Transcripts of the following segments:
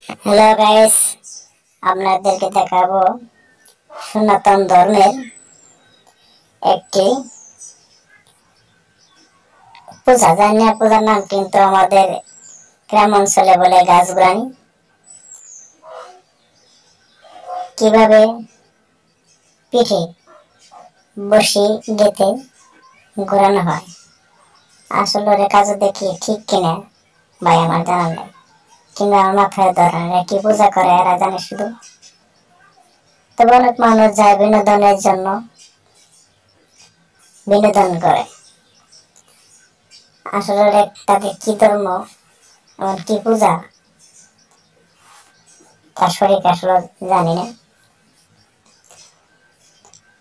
Hello guys, আপনাদেরকে দেখাবো সনাতন ধর্মের একটি পূজা। জানি না পূজার নাম, কিন্তু আমাদের গ্রাম অঞ্চলে বলে গাছগুড়ানি। কিভাবে পিঠে বসি গেতে ঘোরানো হয়, আসলে ওর কাজ দেখি ঠিক কিনা ভাই আমার জানা নেই, কিংবা আমার মাথায় ধরে না কি পূজা করে এরা জানে শুধু। তবে অনেক মানুষ যায় বিনোদনের জন্য, বিনোদন করে। আসলে তাদের কি ধর্ম, কি পূজা, তার শরীর আসলে জানি না।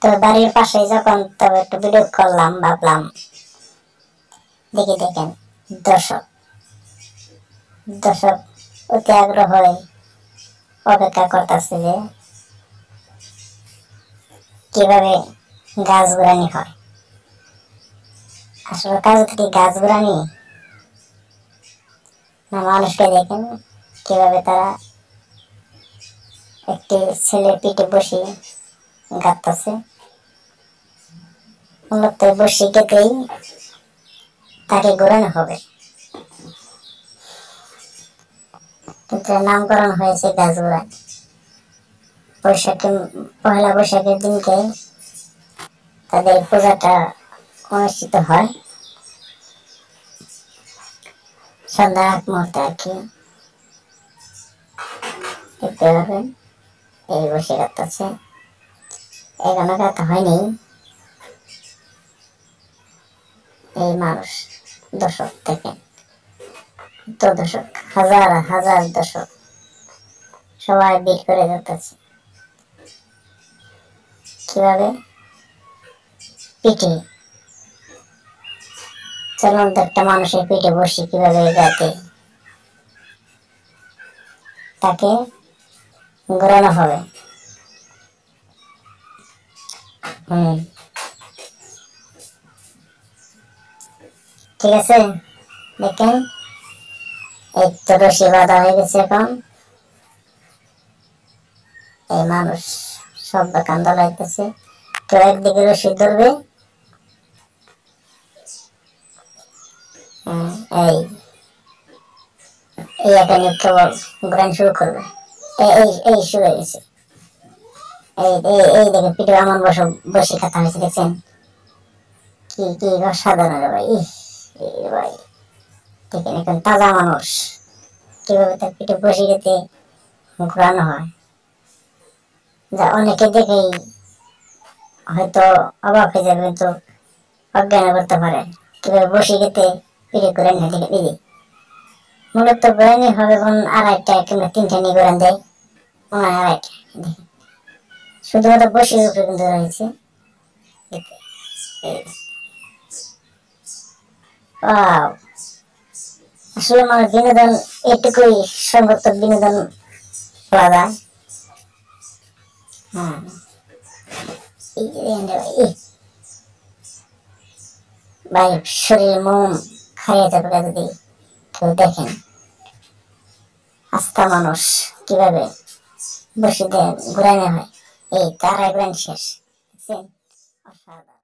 তো বাড়ির পাশে যখন তবে একটু ভিডিও করলাম, ভাবলাম দেখি দেখেন দর্শক দর্শক অতি আগ্রহ হয়ে অপেক্ষা করতেছে যে কিভাবে গাছ ঘুরানি হয়। আসলে কাজ কি গাছ ঘুরানি না, মানুষকে দেখেন কিভাবে তারা একটি ছেলে পিঠে বসে গাঁথতেছে। মূলত বসে গেতেই তাকে ঘোরানো হবে, কিন্তু নামকরণ হয়েছে গাছ ঘোরা। বৈশাখে পহেলা বৈশাখের দিনকে তাদের পূজাটা অনুষ্ঠিত হয় সন্ধ্যা আগ মুহূর্তে আর কি। দেখতে পাবেন এই বসে কাটতেছে, এখনো কাটা হয়নি। এই মানুষ দর্শক দেখেন, তো দর্শক হাজার হাজার দর্শক সবাই ভিড় করে যাচ্ছে কিভাবে পিঠে চলন্ত একটা মানুষের পিঠে বসে কিভাবে গাতে তাকে ঘোরানো হবে। ঠিক আছে, দেখেন এই তো রশি বাঁধা হয়ে গেছে। এখন এই মানুষ সব দোকান দলাইতেছে, কেউ একদিকে রশি ধরবে, এই এই এখানে কেবল ঘোরানো শুরু করবে। এই এই শুরু হয়ে গেছে। এই এই এই দেখে পিঠে এমন বসে খাতা হয়েছে, দেখছেন কি কি অসাধারণ রে ভাই। ভাই দেখেন এখন তাজা মানুষ কিভাবে তার পিঠে বসে খেতে ঘোরানো হয়, যা অনেকে দেখেই হয়তো অবাক হয়ে যাবে, কিন্তু অজ্ঞান করতে পারে কিভাবে বসে খেতে পিঠে ঘুরে নিয়ে দেখে দিদি। মূলত ঘোরানি হবে আড়াইটা কিংবা তিনটা নিয়ে ঘোরান দেয়, আড়াইটা দেখেন শুধুমাত্র বসে উপরে কিন্তু রয়েছে। আসলে আমার বিনোদন এটুকুই, সর্বোচ্চ বিনোদন পাওয়া যায়। হ্যাঁ, ভাই শরীর মন খাইয়ে যাবে যদি কেউ দেখেন আস্থা মানুষ কিভাবে বসে দেয় ঘুরানো হয়। এই তার একবার শেষ, অসাধারণ।